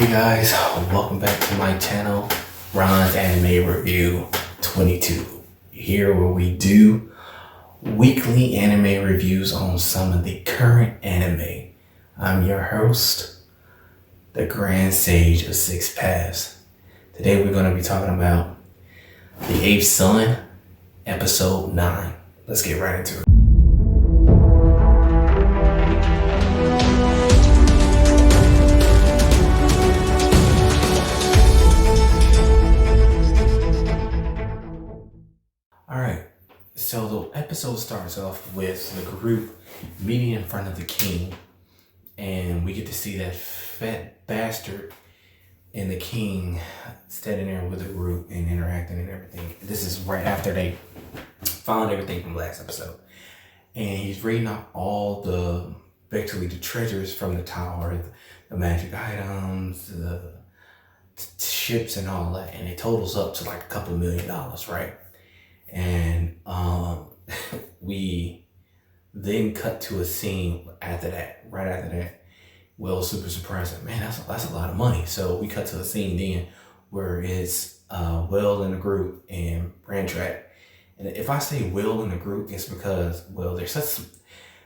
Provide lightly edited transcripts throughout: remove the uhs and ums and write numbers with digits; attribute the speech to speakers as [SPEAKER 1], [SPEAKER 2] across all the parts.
[SPEAKER 1] Hey guys, welcome back to my channel, Ron's Anime Review 22. Here where we do weekly anime reviews on some of the current anime. I'm your host, the Grand Sage of Six Paths. Today we're going to be talking about The Eighth Son, episode 9. Let's get right into it. Alright, so the episode starts off with the group meeting in front of the king, and we get to see that fat bastard and the king standing there with the group and interacting and everything. This is right after they found everything from last episode. And he's reading out all basically the treasures from the tower, the magic items, the ships and all that, and it totals up to like a couple $1 million, right? And we then cut to a scene after that. Right after that, Will's super surprised. Like, man, that's a lot of money. So we cut to a scene then where it's Will in the group and Brandtrack. And if I say Will in the group, it's because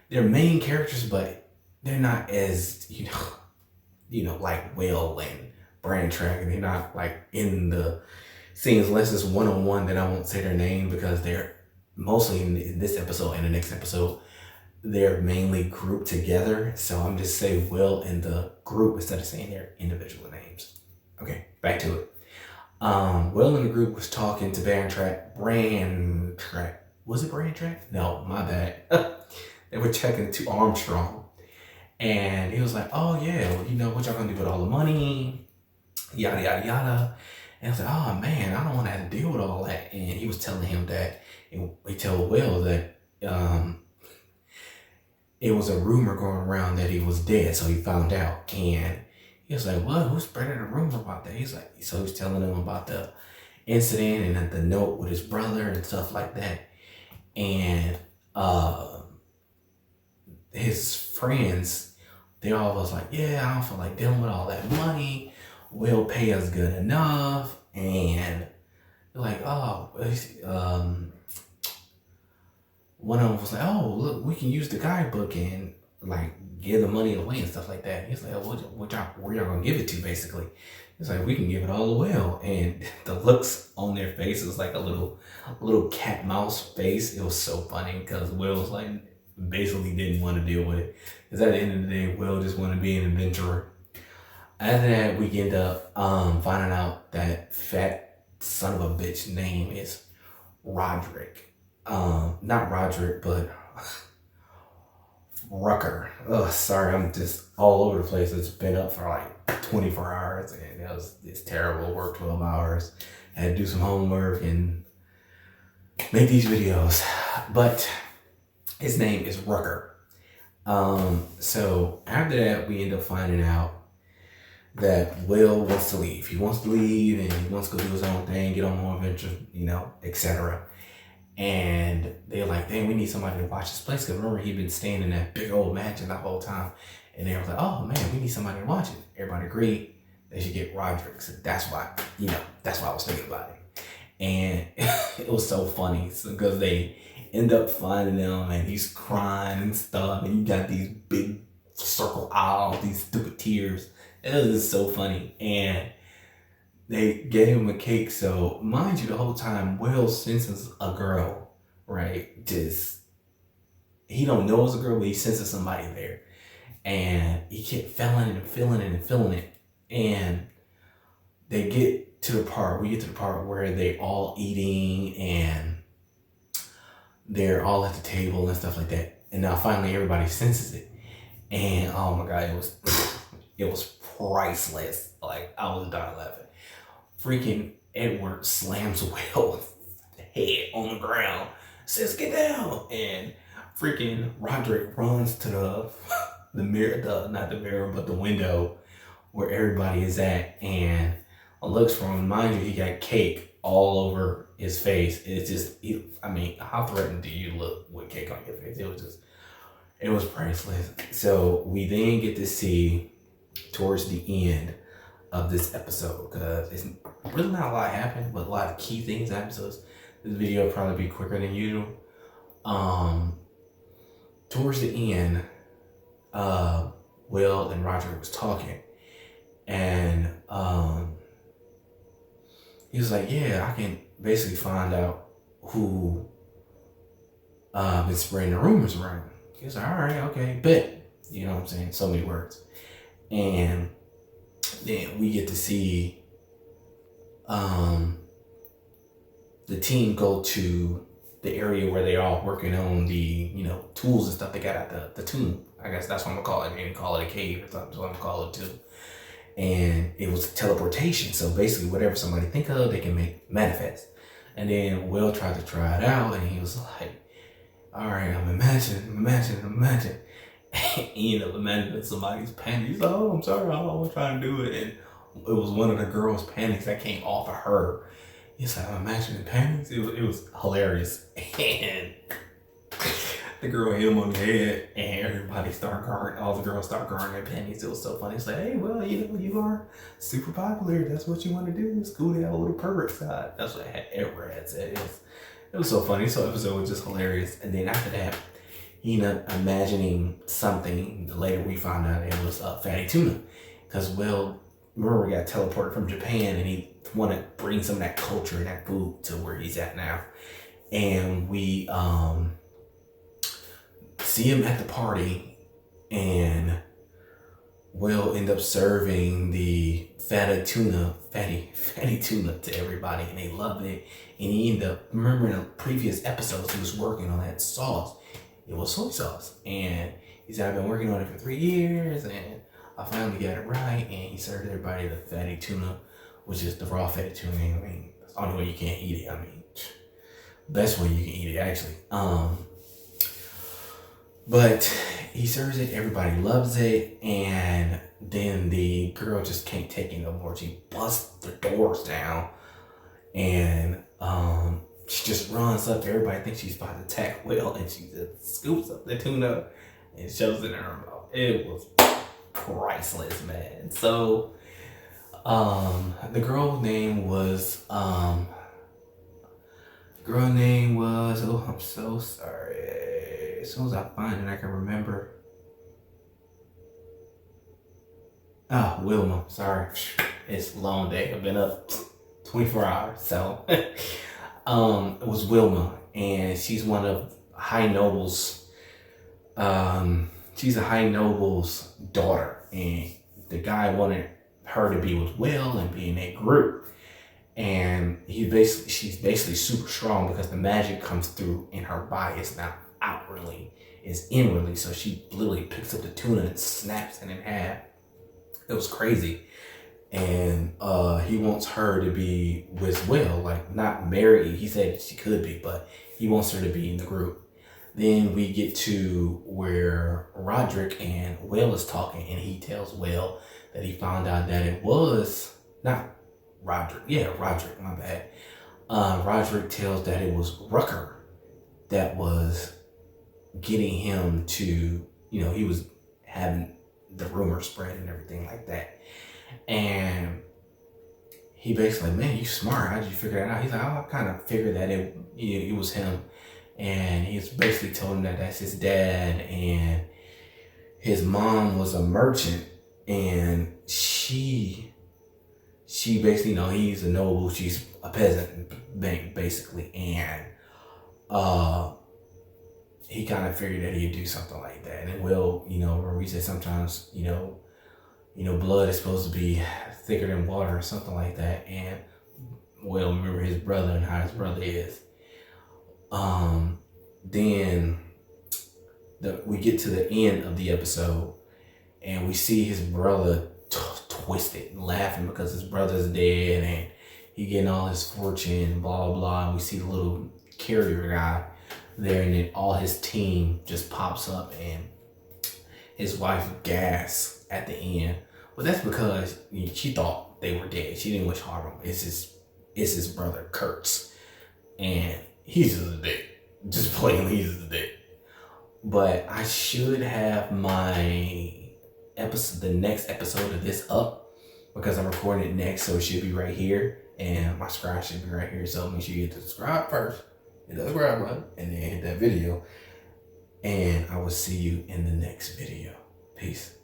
[SPEAKER 1] they're main characters, but they're not as like Will and Brandtrack, and they're not like in the scenes unless it's one-on-one. Then I won't say their name because they're mostly in this episode and the next episode they're mainly grouped together. So I'm just saying Will in the group instead of saying their individual names. Okay, back to it. Will in the group was talking to Brandtrack. Was it Brandtrack? No, my bad. They were checking to Armstrong, and he was like, "Oh yeah, well, what y'all gonna do with all the money? Yada yada yada." And I was like, "Oh man, I don't want to have to deal with all that." And he was telling him that, and he told Will that it was a rumor going around that he was dead. So he found out, and he was like, "What? Who spreading a rumor about that?" He's like, so he's telling him about the incident and the note with his brother and stuff like that. And his friends, they all was like, "Yeah, I don't feel like dealing with all that money. Will pay us good enough." And they're like, "Oh," one of them was like, "Oh, look, we can use the guidebook and like give the money away and stuff like that." He's like, "Oh, where y'all gonna give it to?" Basically, he's like, "We can give it all to Will." And the looks on their faces like a little cat mouse face. It was so funny because Will was like basically didn't want to deal with it. Because at the end of the day, Will just wanted to be an adventurer. After that, we end up finding out that fat son of a bitch name is Roderick. Not Roderick, but Rucker. Oh, sorry, I'm just all over the place. It's been up for like 24 hours, and it's terrible. Worked 12 hours, had to do some homework and make these videos. But his name is Rucker. So after that, we end up finding out that Will wants to leave. He wants to leave and he wants to go do his own thing, get on more adventures, etc. And they're like, "Dang, we need somebody to watch this place." Because remember, he'd been staying in that big old mansion the whole time. And they were like, "Oh man, we need somebody to watch it." Everybody agreed they should get Roderick. So that's why I was thinking about it. And it was so funny because they end up finding him and he's crying and stuff. And you got these big circle eyes, these stupid tears. It was just so funny. And they gave him a cake. So mind you, the whole time Will senses a girl, right? He don't know it's a girl, but he senses somebody there. And he kept feeling it and feeling it and feeling it. And we get to the part where they all eating and they're all at the table and stuff like that. And now finally everybody senses it. And oh my God, it was priceless. Like, I was dying laughing. Freaking Edward slams Will's head on the ground, says, "Get down!" And freaking Roderick runs to the mirror, not the mirror, but the window where everybody is at, and looks for him. Mind you, he got cake all over his face. It's just, how threatened do you look with cake on your face? It was priceless. So we then get to see towards the end of this episode because it's really not a lot happened, but a lot of key things episodes. This video will probably be quicker than usual. Towards the end, Will and Roderick was talking, and he was like, "Yeah, I can basically find out who been spreading the rumors around." He was like, "All right, okay, bet." You know what I'm saying? So many words, and then we get to see the team go to the area where they're all working on the, tools and stuff they got at the tomb. I guess that's what I'm gonna call it. Maybe call it a cave or something. So I'm gonna call it too. And it was teleportation. So basically, whatever somebody think of, they can make manifest. And then Will tried to try it out, and he was like, "All right, I'm imagining." He ended up imagining somebody's panties. He's like, "Oh, I'm sorry, I was trying to do it." And it was one of the girl's panties that came off of her. He's like, "I'm imagining panties." It was hilarious. And the girl hit him on the head, and everybody started crying. All the girls started crying their panties. It was so funny. It's like, "Hey, well, you are super popular. That's what you want to do. It's cool to have a little pervert side." That's what Edward had said. It was so funny. So episode was just hilarious. And then after that, he ended up imagining something. Later we found out it was fatty tuna, because Will, remember, we got teleported from Japan, and he wanted to bring some of that culture and that food to where he's at now. And we see him at the party, and Will end up serving the fatty tuna to everybody, and they loved it. And he ended up, remember in the previous episodes, he was working on that sauce. It was soy sauce, and he said, "I've been working on it for 3 years, and I finally got it right." And he served everybody the fatty tuna, which is the raw fatty tuna. I mean, that's the only way you can't eat it. I mean, best way you can eat it, actually. But he serves it, everybody loves it, and then the girl just can't take it no more. She busts the doors down, and she just runs up. Everybody thinks she's about to attack Will, and she just scoops up the tuna and shoves it in her mouth. It was priceless, man. So the girl's name was oh, I'm so sorry. As soon as I find it, I can remember. Wilma. Sorry. It's a long day. I've been up 24 hours. So it was Wilma, and she's one of High Noble's she's a High Noble's daughter, and the guy wanted her to be with Will and be in a group. And she's basically super strong because the magic comes through in her body. It's not outwardly, it's inwardly. So she literally picks up the tuna and snaps it in half. It was crazy. And he wants her to be with Will, like not married. He said she could be, but he wants her to be in the group. Then we get to where Roderick and Will is talking, and he tells Will that he found out that it was not Roderick. Yeah, Roderick, my bad. Roderick tells that it was Rucker that was getting him to, he was having the rumor spread and everything like that. And he basically, "Man, you smart. How did you figure that out?" He's like, "Oh, I kind of figured that it was him." And he's basically told him that that's his dad, and his mom was a merchant, and she basically, he's a noble, she's a peasant, basically. And he kind of figured that he'd do something like that. And Will, where we said sometimes, blood is supposed to be thicker than water or something like that. And Will, remember his brother and how his brother is. Then we get to the end of the episode, and we see his brother twisted and laughing because his brother's dead, and he getting all his fortune, blah, blah, blah. And we see the little carrier guy there, and then all his team just pops up, and his wife gasps at the end. But that's because she thought they were dead. She didn't wish harm on him. It's his brother Kurtz, and he's just a dick. Just plainly, he's just a dick. But I should have my the next episode of this up, because I'm recording it next, so it should be right here, and my subscribe should be right here. So make sure you hit the subscribe first, hit the subscribe button, and then hit that video. And I will see you in the next video. Peace.